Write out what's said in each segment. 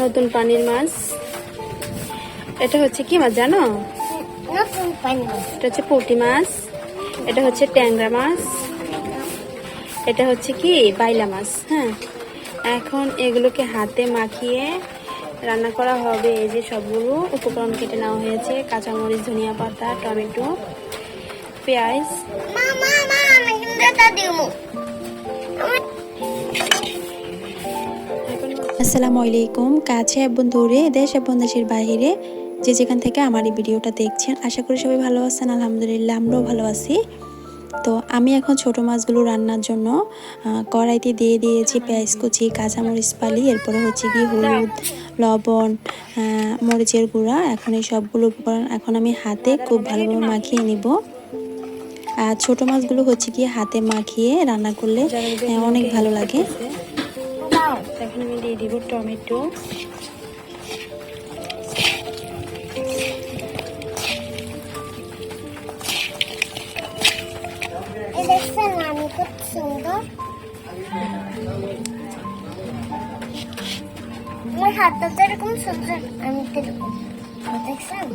নতুন পানির মাছ। এটা হচ্ছে কি মাছ জানো? এটা হচ্ছে পুঁটি মাছ, এটা হচ্ছে ট্যাংরা মাছ, এটা হচ্ছে কি বাইলা মাছ। হ্যাঁ, এখন এগুলোকে হাতে মাখিয়ে রান্না করা হবে। এই যে সবগুলো উপকরণ কেটে নেওয়া হয়েছে: কাঁচামরিচ, ধনিয়া পাতা, টমেটো, পেঁয়াজ। আসসালামু আলাইকুম। কাছে এবং দূরে, দেশ এবং দেশের বাইরে যে যেখান থেকে আমার এই ভিডিওটা দেখছেন, আশা করি সবাই ভালো আছেন। আলহামদুলিল্লাহ, আমরাও ভালো আছি। তো আমি এখন ছোট মাছগুলো রান্নার জন্য কড়াইতে দিয়ে দিয়েছি পেঁয়াজ কুচি, কাঁচামরিচ ফালি, এরপরে হচ্ছে কি হলুদ, লবণ, মরিচের গুঁড়া। এখন এই সবগুলো উপকরণ এখন আমি হাতে খুব ভালোভাবে মাখিয়ে নিব। আর ছোট মাছগুলো হচ্ছে কি হাতে মাখিয়ে রান্না করলে অনেক ভালো লাগে। এখন আমি দিয়ে দিব টমেটো, আমার হাতটা তো এরকম সুন্দর, আমি এরকম দেখছেন।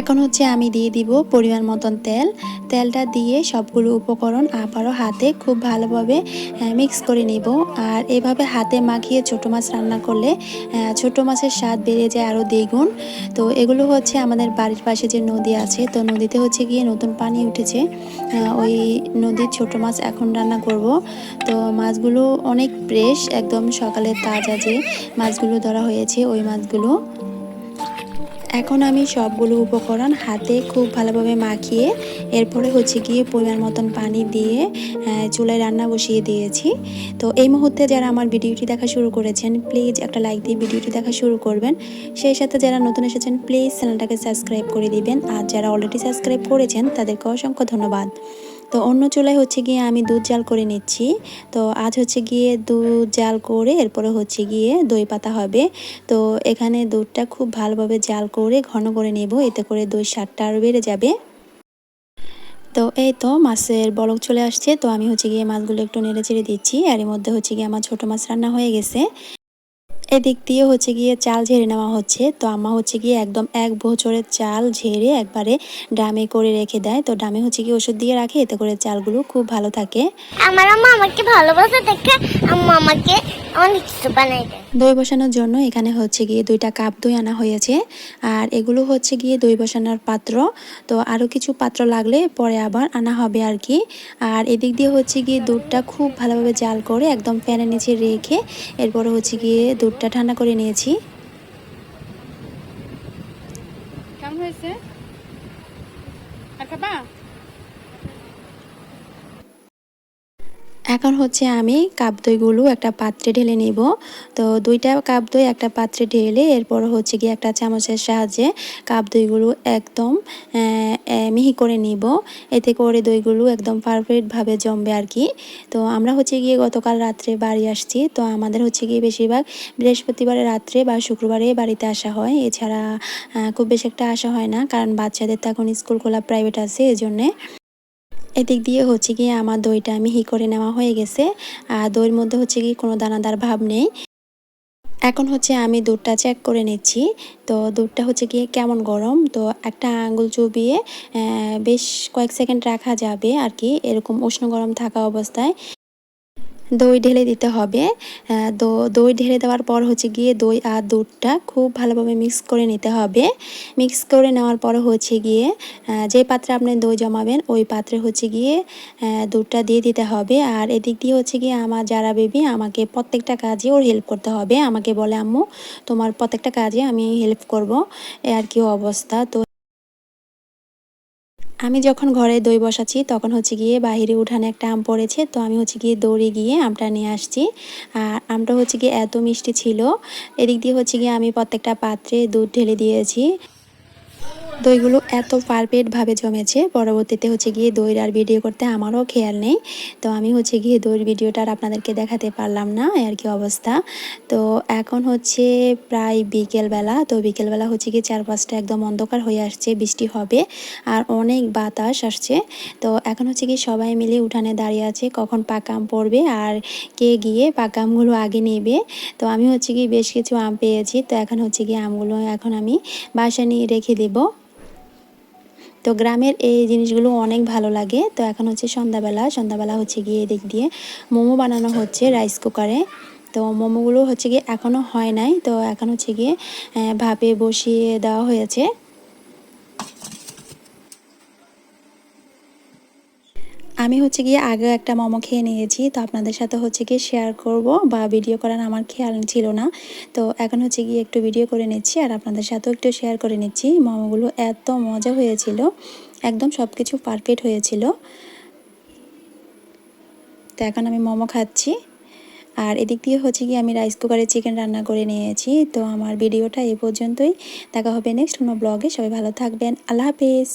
এখন হচ্ছে আমি দিয়ে দিব পরিমাণ মতন তেল। তেলটা দিয়ে সবগুলো উপকরণ আবারও হাতে খুব ভালোভাবে মিক্স করে নিব। আর এভাবে হাতে মাখিয়ে ছোটো মাছ রান্না করলে ছোটো মাছের স্বাদ বেড়ে যায় আরও দ্বিগুণ। তো এগুলো হচ্ছে আমাদের বাড়ির পাশে যে নদী আছে, তো নদীতে হচ্ছে গিয়ে নতুন পানি উঠেছে, ওই নদীর ছোটো মাছ এখন রান্না করব। তো মাছগুলো অনেক ফ্রেশ, একদম সকালে তাজা যে মাছগুলো ধরা হয়েছে ওই মাছগুলো। এখন আমি সবগুলো উপকরণ হাতে খুব ভালোভাবে মাখিয়ে এরপরে হচ্ছে গিয়ে পরিমাণ মতন পানি দিয়ে চুলায় রান্না বসিয়ে দিয়েছি। তো এই মুহূর্তে যারা আমার ভিডিওটি দেখা শুরু করেছেন, প্লিজ একটা লাইক দিয়ে ভিডিওটি দেখা শুরু করবেন। সেই সাথে যারা নতুন এসেছেন, প্লিজ চ্যানেলটাকে সাবস্ক্রাইব করে দিবেন। আর যারা অলরেডি সাবস্ক্রাইব করেছেন তাদেরকে অসংখ্য ধন্যবাদ। তো অন্য চুলায় হচ্ছে গিয়ে আমি দুধ জাল করে নিচ্ছি। তো আজ হচ্ছে গিয়ে দুধ জাল করে এরপরে হচ্ছে গিয়ে দই পাতা হবে। তো এখানে দুধটা খুব ভালোভাবে জাল করে ঘন করে নেব, এতে করে দই স্বাদটা আরও বেড়ে যাবে। তো এই তো মাছের বলক চলে আসছে। তো আমি হচ্ছে গিয়ে মাছগুলো একটু নেড়ে চেড়ে দিচ্ছি। আর এর মধ্যে হচ্ছে গিয়ে আমার ছোটো মাছ রান্না হয়ে গেছে। এদিক দিয়ে হচ্ছে গিয়ে চাল ঝেড়ে নেওয়া হচ্ছে। তো আম্মা হচ্ছে গিয়ে একদম এক বছরের চাল ঝেড়ে একবারে ড্রামে করে রেখে দেয়। তো ড্রামে হচ্ছে গিয়ে ওষুধ দিয়ে রাখে, এতে করে চালগুলো খুব ভালো থাকে। আমার আম্মা আমাকে ভালোবাসে দেখে আম্মা আমাকে অনেক কিছু বানাই দেয়। দই বসানোর জন্য এখানে হচ্ছে গিয়ে 2টা কাপ দই আনা হয়েছে। আর এগুলো হচ্ছে গিয়ে দই বসানোর পাত্র। তো আরও কিছু পাত্র লাগলে পরে আবার আনা হবে আর কি। আর এদিক দিয়ে হচ্ছে গিয়ে দুধটা খুব ভালোভাবে জাল করে একদম ফ্যানের নিচে রেখে এরপরে হচ্ছে গিয়ে দুধটা ঠান্ডা করে নিয়েছি। কেমন হয়েছে? আর খাবা? এখন হচ্ছে আমি কাপ দইগুলো একটা পাত্রে ঢেলে নিব। তো 2টা কাপ দই একটা পাত্রে ঢেলে এরপর হচ্ছে গিয়ে একটা চামচের সাহায্যে কাপ দইগুলো একদম মিহি করে নিব, এতে করে দইগুলো একদম পারফেক্টভাবে জমবে আর কি। তো আমরা হচ্ছে গিয়ে গতকাল রাত্রে বাড়ি আসছি। তো আমাদের হচ্ছে গিয়ে বেশিরভাগ বৃহস্পতিবারে রাত্রে বা শুক্রবারে বাড়িতে আসা হয়, এছাড়া খুব বেশি একটা আসা হয় না, কারণ বাচ্চাদের তো এখন স্কুল খোলা প্রাইভেট আছে, এজন্যে। এদিক দিয়ে হচ্ছে গিয়ে আমার দইটা মিহি করে নেওয়া হয়ে গেছে। আর দইয়ের মধ্যে হচ্ছে গিয়ে কোনো দানাদার ভাব নেই। এখন হচ্ছে আমি দুধটা চেক করে নিচ্ছি। তো দুধটা হচ্ছে গিয়ে কেমন গরম। তো একটা আঙ্গুল চুবিয়ে বেশ কয়েক সেকেন্ড রাখা যাবে আর কি, এরকম উষ্ণ গরম থাকা অবস্থায় দই ঢেলে দিতে হবে। দই ঢেলে দেওয়ার পর হচ্ছে গিয়ে দই আর দুধটা খুব ভালোভাবে মিক্স করে নিতে হবে। মিক্স করে নেওয়ার পর হচ্ছে গিয়ে যে পাত্রে আপনি দই জমাবেন ওই পাত্রে হচ্ছে গিয়ে দুধটা দিয়ে দিতে হবে। আর এদিক দিয়ে হচ্ছে গিয়ে আমার যারা বেবি আমাকে প্রত্যেকটা কাজে ওর হেল্প করতে হবে। আমাকে বলে, আম্মু তোমার প্রত্যেকটা কাজে আমি হেল্প করব, এ আর কি অবস্থা। তো আমি যখন ঘরে দই বসাচ্ছি তখন হচ্ছে গিয়ে বাহিরে উঠানে একটা আম পড়েছে। তো আমি হচ্ছে গিয়ে দৌড়ে গিয়ে আমটা নিয়ে আসছি। আর আমটা হচ্ছে গিয়ে এত মিষ্টি ছিল। এদিক দিয়ে হচ্ছে গিয়ে আমি প্রত্যেকটা পাত্রে দুধ ঢেলে দিয়েছি। দইগুলো এত পারফেক্টভাবে জমেছে, পরবর্তীতে হচ্ছে গিয়ে দইয়ের আর ভিডিও করতে আমারও খেয়াল নেই। তো আমি হচ্ছে গিয়ে দইয়ের ভিডিওটা আর আপনাদেরকে দেখাতে পারলাম না, আর কি অবস্থা। তো এখন হচ্ছে প্রায় বিকেলবেলা। তো বিকেলবেলা হচ্ছে গিয়ে চারপাশটা একদম অন্ধকার হয়ে আসছে, বৃষ্টি হবে আর অনেক বাতাস আসছে। তো এখন হচ্ছে গিয়ে সবাই মিলে উঠানে দাঁড়িয়ে আছে কখন পাকা আম পড়বে আর কে গিয়ে পাকা আমগুলো আগে নেবে। তো আমি হচ্ছে গিয়ে বেশ কিছু আম পেয়েছি, তো এখন হচ্ছে গিয়ে আমগুলো এখন আমি বাসায় নিয়ে রেখে দেবো। তো গ্রামের এই জিনিসগুলো অনেক ভালো লাগে। তো এখন হচ্ছে সন্ধ্যাবেলা হচ্ছে গিয়ে এদিক দিয়ে মোমো বানানো হচ্ছে রাইস কুকারে। তো মোমোগুলো হচ্ছে গিয়ে এখনও হয় নাই, তো এখন হচ্ছে গিয়ে ভাপে বসিয়ে দেওয়া হয়েছে। আমি হচ্ছে গিয়ে আগে একটা মোমো খেয়ে নিয়েছি, তো আপনাদের সাথে হচ্ছে গিয়ে শেয়ার করব বা ভিডিও করার আমার খেয়াল ছিল না। তো এখন হচ্ছে গিয়ে একটু ভিডিও করে নিচ্ছি আর আপনাদের সাথেও একটু শেয়ার করে নিচ্ছি। মোমোগুলো এত মজা হয়েছিল, একদম সব কিছু পারফেক্ট হয়েছিল। তো এখন আমি মোমো খাচ্ছি আর এদিক দিয়ে হচ্ছে গিয়ে আমি রাইস কুকারে চিকেন রান্না করে নিয়েছি। তো আমার ভিডিওটা এই পর্যন্তই, দেখা হবে নেক্সট কোনো ব্লগে। সবাই ভালো থাকবেন, আল্লাহ হাফেজ।